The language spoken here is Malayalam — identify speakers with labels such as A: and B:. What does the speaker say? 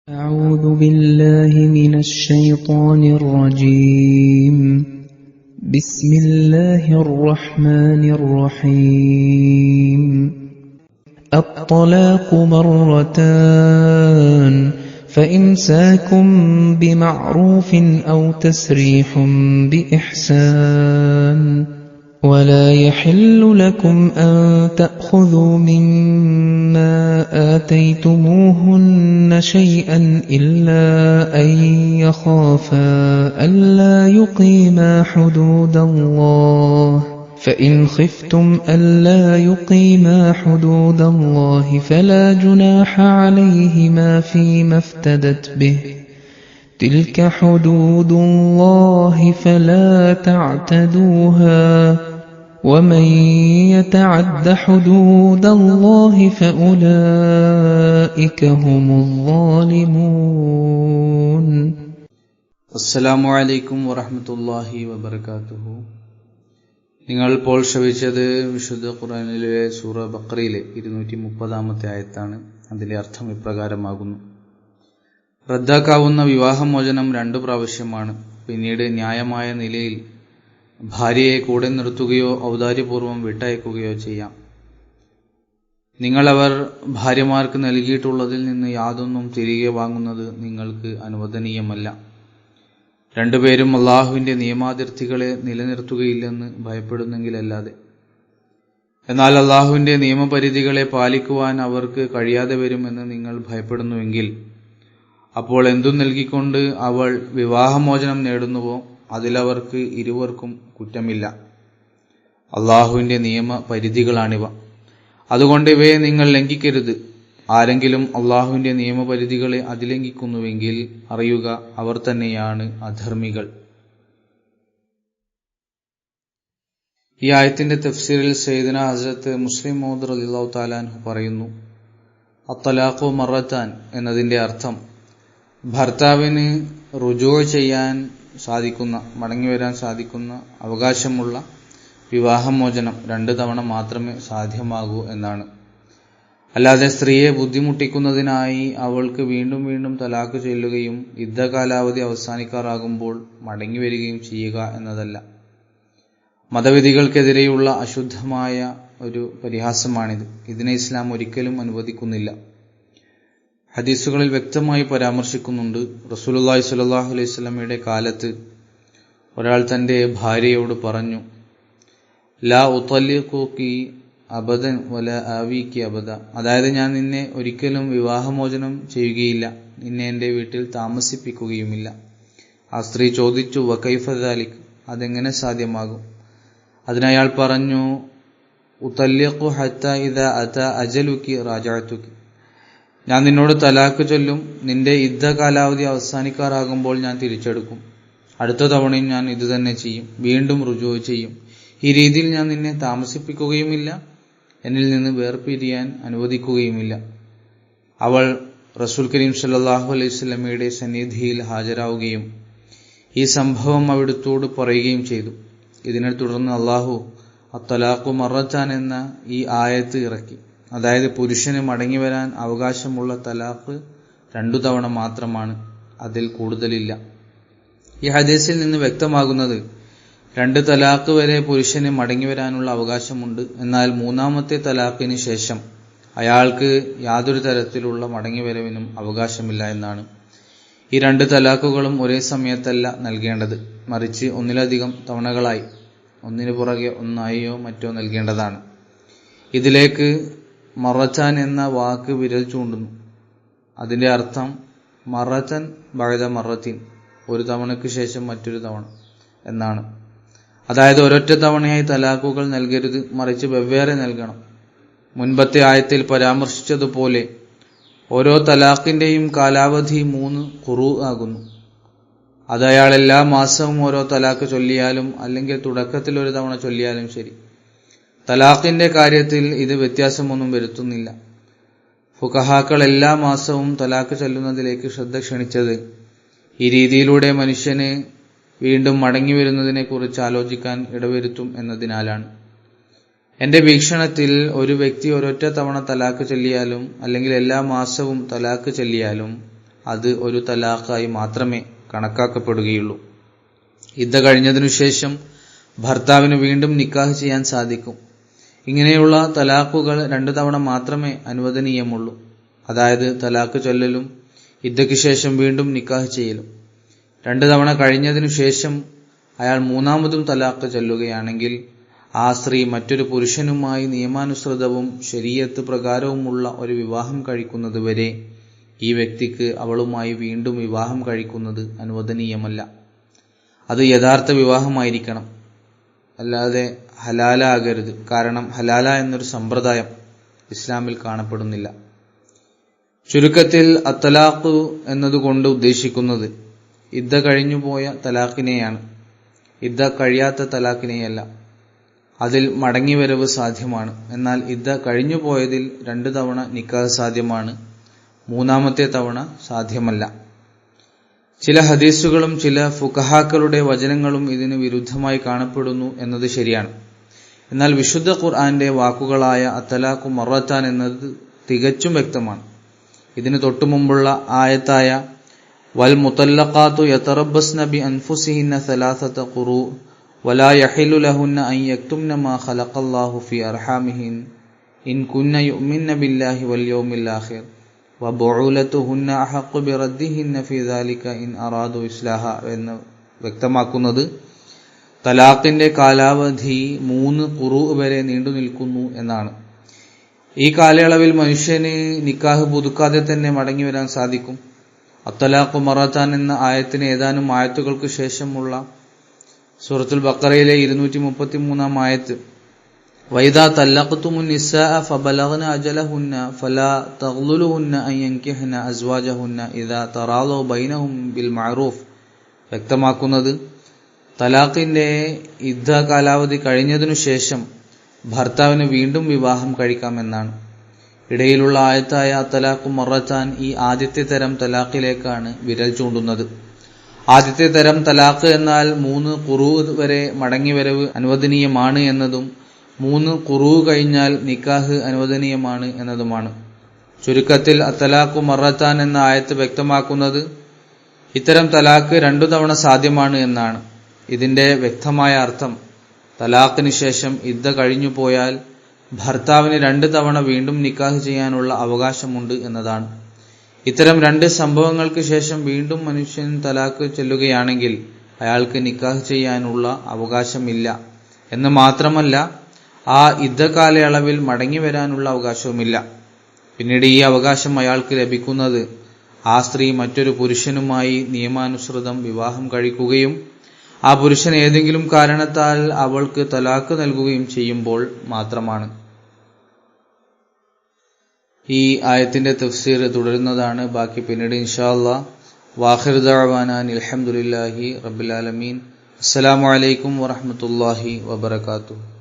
A: أعوذ بالله من الشيطان الرجيم. بسم الله الرحمن الرحيم. الطلاق مرتان فإمساك بمعروف أو تسريح بإحسان ولا يحل لكم أن تأخذوا مما آتيتموهن شيئا إلا أن يخافا ألا يقيما حدود الله فإن خفتم ألا يقيما حدود الله فلا جناح عليهما فيما افتدت به تلك حدود الله فلا تعتدوها ومن يتعد حدود الله فأولئك هم الظالمون.
B: അസ്സലാമു അലൈക്കും വറഹ്മത്തുള്ളാഹി വബറകാതുഹു. നിങ്ങൾ ഇപ്പോൾ ശ്രവിച്ചത് വിശുദ്ധ ഖുർആനിലെ സൂറ ബഖറയിലെ 230-ാമത്തെ ആയത്താണ്. അതിലെ അർത്ഥം ഇപ്രകാരമാകുന്നു: റദ്ദാക്കാവുന്ന വിവാഹമോചനം 2 പ്രാവശ്യമാണ്. പിന്നീട് ന്യായമായ നിലയിൽ ഭാര്യയെ കൂടെ നിർത്തുകയോ ഔദാര്യപൂർവ്വം വിട്ടയക്കുകയോ ചെയ്യാം. നിങ്ങളവർ ഭാര്യമാർക്ക് നൽകിയിട്ടുള്ളതിൽ നിന്ന് യാതൊന്നും തിരികെ വാങ്ങുന്നത് നിങ്ങൾക്ക് അനുവദനീയമല്ല. രണ്ടുപേരും അള്ളാഹുവിന്റെ നിയമാതിർത്തികളെ നിലനിർത്തുകയില്ലെന്ന് ഭയപ്പെടുന്നെങ്കിലല്ലാതെ. എന്നാൽ അള്ളാഹുവിന്റെ നിയമപരിധികളെ പാലിക്കുവാൻ അവർക്ക് കഴിയാതെ വരുമെന്ന് നിങ്ങൾ ഭയപ്പെടുന്നുവെങ്കിൽ അപ്പോൾ എന്തു നൽകിക്കൊണ്ട് അവൾ വിവാഹമോചനം നേടുന്നുവോ അതിലവർക്ക് ഇരുവർക്കും കുറ്റമില്ല. അള്ളാഹുവിന്റെ നിയമപരിധികളാണിവ. അതുകൊണ്ട് ഇവയെ നിങ്ങൾ ലംഘിക്കരുത്. ആരെങ്കിലും അള്ളാഹുവിന്റെ നിയമപരിധികളെ അതിലംഘിക്കുന്നുവെങ്കിൽ അറിയുക, അവർ തന്നെയാണ് അധർമ്മികൾ. ഈ ആയത്തിന്റെ തഫ്സീറിൽ സയ്യിദുന ഹസ്രത്ത് മുസ്ലിം മൗഊദ് റളിയല്ലാഹു തആല അൻഹു പറയുന്നു, അത്തലാഖു മറത്താൻ എന്നതിന്റെ അർത്ഥം ഭർത്താവിന് റുജൂ ചെയ്യാൻ സാധിക്കുന്ന, മടങ്ങിവരാൻ സാധിക്കുന്ന അവകാശമുള്ള വിവാഹമോചനം 2 തവണ മാത്രമേ സാധ്യമാകൂ എന്നാണ്. അല്ലാതെ സ്ത്രീയെ ബുദ്ധിമുട്ടിക്കുന്നതിനായി അവൾക്ക് വീണ്ടും വീണ്ടും തലാഖ് ചൊല്ലുകയും യുദ്ധകാലാവധി അവസാനിക്കാറാകുമ്പോൾ മടങ്ങിവരികയും ചെയ്യുക എന്നതല്ല. മതവിധികൾക്കെതിരെയുള്ള അശുദ്ധമായ ഒരു പരിഹാസമാണിത്. ഇതിനെ ഇസ്ലാം ഒരിക്കലും അനുവദിക്കുന്നില്ല. ഹദീസുകളിൽ വ്യക്തമായി പരാമർശിക്കുന്നുണ്ട്, റസൂലുള്ളാഹി സ്വല്ലല്ലാഹു അലൈഹി വസല്ലമയുടെ കാലത്ത് ഒരാൾ തന്റെ ഭാര്യയോട് പറഞ്ഞു, ലാ ഉതല്ലിഖുകി അബദൻ വലാ ആവികി അബദ, അതായത് ഞാൻ നിന്നെ ഒരിക്കലും വിവാഹമോചനം ചെയ്യുകയില്ല, നിന്നെ എന്റെ വീട്ടിൽ താമസിപ്പിക്കുകയുമില്ല. ആ സ്ത്രീ ചോദിച്ചു, വകൈഫ ദാലിക്, അതെങ്ങനെ സാധ്യമാകും? അതിനയാൾ പറഞ്ഞു, ഉതല്ലിഖു ഹത്താ ഇദാ അതാ അജലുകി റാജഅതുകി, ഞാൻ നിന്നോട് തലാഖ് ചൊല്ലും, നിന്റെ യുദ്ധകാലാവധി അവസാനിക്കാറാകുമ്പോൾ ഞാൻ തിരിച്ചെടുക്കും. അടുത്ത തവണയും ഞാൻ ഇത് തന്നെ ചെയ്യും, വീണ്ടും റുജൂ ചെയ്യും. ഈ രീതിയിൽ ഞാൻ നിന്നെ താമസിപ്പിക്കുകയുമില്ല, എന്നിൽ നിന്ന് വേർപിരിയാൻ അനുവദിക്കുകയുമില്ല. അവൾ റസൂൽ കരീം സല്ലല്ലാഹു അലൈഹി വസല്ലമയുടെ സന്നിധിയിൽ ഹാജരാവുകയും ഈ സംഭവം അവിടുത്തോട് പറയുകയും ചെയ്തു. ഇതിനെ തുടർന്ന് അല്ലാഹു അത്തലാഖു മറത്താൻ എന്ന ഈ ആയത്ത് ഇറക്കി. അതായത് പുരുഷന് മടങ്ങിവരാൻ അവകാശമുള്ള തലാഖ് 2 തവണ മാത്രമാണ്, അതിൽ കൂടുതലില്ല. ഈ ഹദീസിൽ നിന്ന് വ്യക്തമാകുന്നത് 2 തലാഖ് വരെ പുരുഷന് മടങ്ങിവരാനുള്ള അവകാശമുണ്ട്. എന്നാൽ 3-ാമത്തെ തലാഖിന് ശേഷം അയാൾക്ക് യാതൊരു തരത്തിലുള്ള മടങ്ങിവരവിനും അവകാശമില്ല എന്നാണ്. ഈ 2 തലാഖുകളും ഒരേ സമയത്തല്ല നൽകേണ്ടത്, മറിച്ച് ഒന്നിലധികം തവണകളായി, ഒന്നിനു പുറകെ ഒന്നായോ മറ്റോ നൽകേണ്ടതാണ്. ഇതിലേക്ക് മറച്ചാൻ എന്ന വാക്ക് വിരൽ ചൂണ്ടുന്നു. അതിന്റെ അർത്ഥം മറച്ചൻ ബഅദ മറത്തിൻ, ഒരു തവണയ്ക്ക് ശേഷം മറ്റൊരു തവണ എന്നാണ്. അതായത് ഒരൊറ്റ തവണയായി തലാഖുകൾ നൽകരുത്, മറിച്ച് വെവ്വേറെ നൽകണം. മുൻപത്തെ ആയത്തിൽ പരാമർശിച്ചതുപോലെ ഓരോ തലാഖിന്റെയും കാലാവധി 3 ഖുറൂ ആകുന്നു. അത് അയാൾ എല്ലാ മാസവും ഓരോ തലാഖ് ചൊല്ലിയാലും അല്ലെങ്കിൽ തുടക്കത്തിൽ ഒരു തവണ ചൊല്ലിയാലും ശരി. തലാഖിന്റെ കാര്യത്തിൽ ഇത് വ്യത്യാസമൊന്നും വരുത്തുന്നില്ല. ഫുഖഹാക്കൾ എല്ലാ മാസവും തലാഖ് ചൊല്ലുന്നതിലേക്ക് ശ്രദ്ധ ക്ഷണിച്ചത് ഈ രീതിയിലൂടെ മനുഷ്യന് വീണ്ടും മടങ്ങി വരുന്നതിനെ കുറിച്ച് ആലോചിക്കാൻ ഇടവരുത്തും എന്നതിനാലാണ്. എന്റെ വീക്ഷണത്തിൽ ഒരു വ്യക്തി ഒരൊറ്റ തവണ തലാഖ് ചൊല്ലിയാലും അല്ലെങ്കിൽ എല്ലാ മാസവും തലാഖ് ചൊല്ലിയാലും അത് ഒരു തലാഖായി മാത്രമേ കണക്കാക്കപ്പെടുകയുള്ളൂ. ഇദ്ദ കഴിഞ്ഞതിനു ശേഷം ഭർത്താവിന് വീണ്ടും നിക്കാഹ് ചെയ്യാൻ സാധിക്കും. ഇങ്ങനെയുള്ള തലാഖുകൾ 2 തവണ മാത്രമേ അനുവദനീയമുള്ളൂ. അതായത് തലാഖ് ചൊല്ലലും ഇദ്ദയ്ക്ക് ശേഷം വീണ്ടും നിക്കാഹ് ചെയ്യലും. 2 തവണ കഴിഞ്ഞതിനു ശേഷം അയാൾ 3ാമതും തലാഖ് ചൊല്ലുകയാണെങ്കിൽ ആ സ്ത്രീ മറ്റൊരു പുരുഷനുമായി നിയമാനുസൃതവും ശരീഅത്ത് പ്രകാരവുമുള്ള ഒരു വിവാഹം കഴിക്കുന്നത് വരെ ഈ വ്യക്തിക്ക് അവളുമായി വീണ്ടും വിവാഹം കഴിക്കുന്നത് അനുവദനീയമല്ല. അത് യഥാർത്ഥ വിവാഹമായിരിക്കണം, അല്ലാതെ ഹലാല ആകരുത്. കാരണം ഹലാല എന്നൊരു സമ്പ്രദായം ഇസ്ലാമിൽ കാണപ്പെടുന്നില്ല. ചുരുക്കത്തിൽ അത്തലാഖ് എന്നതുകൊണ്ട് ഉദ്ദേശിക്കുന്നത് ഇദ്ദ കഴിഞ്ഞുപോയ തലാഖിനെയാണ്, ഇദ്ദ കഴിയാത്ത തലാഖിനെയല്ല. അതിൽ മടങ്ങിവരവ് സാധ്യമാണ്. എന്നാൽ ഇദ്ദ കഴിഞ്ഞുപോയതിൽ 2 തവണ നിക്കാഹ് സാധ്യമാണ്, 3ാമത്തെ തവണ സാധ്യമല്ല. ചില ഹദീസുകളും ചില ഫുഖഹാക്കളുടെ വചനങ്ങളും ഇതിന് വിരുദ്ധമായി കാണപ്പെടുന്നു എന്നത് ശരിയാണ്. എന്നാൽ വിശുദ്ധ ഖുർആന്റെ വാക്കുകളായ അത്തലാഖു മറത്താൻ എന്നത് തികച്ചും വ്യക്തമാണ്. ഇതിന് തൊട്ടുമുമ്പുള്ള ആയത്തായ വൽ മുതല്ലഖാതു യതറബ്ബസ്ന ബി അൻഫുസിഹിന്ന സലാസത ഖുറൂ വലാ യഹില്ലു ലഹുന്ന അൻ യക്തുംന മാ ഖലഖല്ലാഹു ഫി അർഹാമിഹിൻ ഇൻ കുന്ന യുഅ്മിന്ന ബില്ലാഹി വൽ യൗമിൽ ആഖിർ വബുഉലതുഹുന്ന അഹഖു ബിറദ്ദിഹിന്ന ഫി ദാലിക ഇൻ അറാദു ഇസ്ലാഹ എന്ന് വ്യക്തമാക്കുന്നത് തലാഖിന്റെ കാലാവധി 3 ഖുറൂ വരെ നീണ്ടു നിൽക്കുന്നു എന്നാണ്. ഈ കാലയളവിൽ മനുഷ്യന് നിക്കാഹ് പുതുക്കാതെ തന്നെ മടങ്ങി വരാൻ സാധിക്കും. അത്തലാഖു മറത്താൻ എന്ന ആയത്തിന് ഏതാനും ആയത്തുകൾക്ക് ശേഷമുള്ള സൂറത്തുൽ ബഖറയിലെ 233-ാം ആയത്ത് വൈദാ തല്ലഖ്തുമുൻ നിസ്സാഅ ഫബലഗ്ന അജലഹുന്ന ഫലാ തഗ്ലുലുഹുന്ന അൻ യൻകിഹ്ന അസ്വാജഹുന്ന ഇദാ തറാളു ബൈനഹും ബിൽ മഅറൂഫ് വ്യക്തമാക്കുന്നത് തലാഖിന്റെ ഇദ്ദ കാലാവധി കഴിഞ്ഞതിനു ശേഷം ഭർത്താവിന് വീണ്ടും വിവാഹം കഴിക്കാമെന്നാണ്. ഇടയിലുള്ള ആയത്തായ തലാഖു മറത്താൻ ഈ ആദ്യത്തെ തരം തലാഖിലേക്കാണ് വിരൽ ചൂണ്ടുന്നത്. ആദ്യത്തെ തരം തലാഖ് എന്നാൽ 3 ഖുറൂ വരെ മടങ്ങിവരവ് അനുവദനീയമാണ് എന്നതും 3 ഖുറൂ കഴിഞ്ഞാൽ നിക്കാഹ് അനുവദനീയമാണ് എന്നതുമാണ്. ചുരുക്കത്തിൽ അത്തലാഖു മറത്താൻ എന്ന ആയത്ത് വ്യക്തമാക്കുന്നത് ഇത്തരം തലാഖ് 2 തവണ സാധ്യമാണ് എന്നാണ്. ഇതിന്റെ വ്യക്തമായ അർത്ഥം തലാഖിന് ശേഷം ഇദ്ദ കഴിഞ്ഞു പോയാൽ ഭർത്താവിന് 2 തവണ വീണ്ടും നിക്കാഹ് ചെയ്യാനുള്ള അവകാശമുണ്ട് എന്നതാണ്. ഇത്തരം 2 സംഭവങ്ങൾക്ക് ശേഷം വീണ്ടും മനുഷ്യൻ തലാഖ് ചൊല്ലുകയാണെങ്കിൽ അയാൾക്ക് നിക്കാഹ് ചെയ്യാനുള്ള അവകാശമില്ല എന്ന് മാത്രമല്ല, ആ ഇദ്ദ കാലയളവിൽ മടങ്ങി വരാനുള്ള അവകാശവുമില്ല. പിന്നീട് ഈ അവകാശം അയാൾക്ക് ലഭിക്കുന്നത് ആ സ്ത്രീ മറ്റൊരു പുരുഷനുമായി നിയമാനുസൃതം വിവാഹം കഴിക്കുകയും ആ പുരുഷൻ ഏതെങ്കിലും കാരണത്താൽ അവൾക്ക് തലാഖ് നൽകുകയും ചെയ്യുമ്പോൾ മാത്രമാണ്. ഈ ആയത്തിന്റെ തഫ്സീർ തുടരുന്നതാണ്. ബാക്കി പിന്നീട് ഇൻഷാ അല്ലാഹ്. വാഖിറു ദഅവാനാ അൽഹംദുലില്ലാഹി റബ്ബിൽ ആലമീൻ. അസ്സലാമു അലൈക്കും വറഹ്മത്തുള്ളാഹി വബറകാതുഹു.